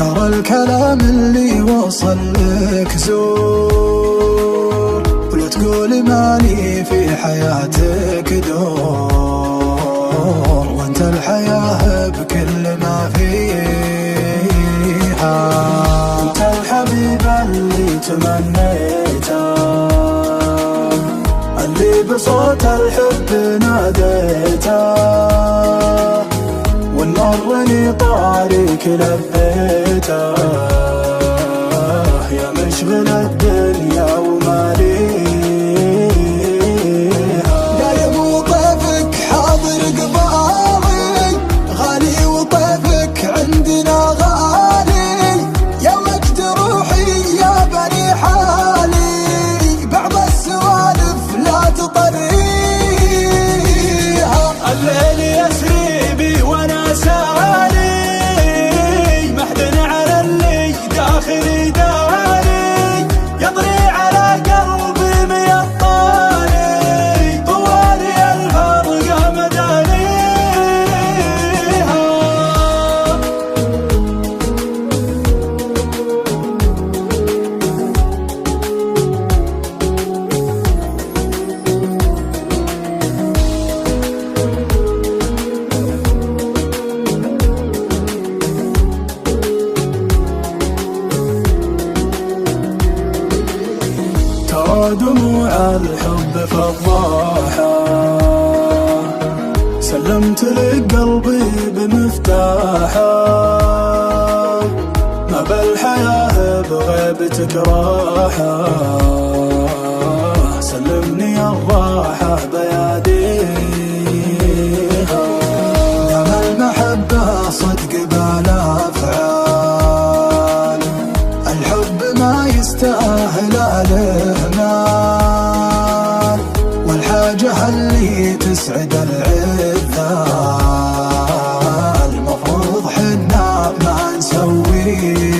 ترى الكلام اللي وصل لك زور، ولا تقول مالي في حياتك دور، وانت الحياة بكل ما فيها. انت الحبيب اللي تمنيته، اللي بصوت الحب ناديته، والمرني طارق لبيته، يا مشغل الدنيا وما ليها. دايم وطيفك حاضر قضائي، غالي وطيفك عندنا غالي، يا مجد روحي يا بني حالي، بعض السوالف لا تطريها. الليل يسري بي وانا ساري، محزن على اللي داخلي داري، يطري على قلبي مية طاري، طوالي الفرقة مدانيها. ترى دموع الحب فضاحة، سلمت لك قلبي بمفتاحه، ما بالحياة بغيبتك راحة، سلمني الراحة بياديها. دام المحبة صدق بلا أفعال، الحب ما يستاهل الإهمال، والحاجة اللي تسعد العذال، المفروض حنا ما نسويها.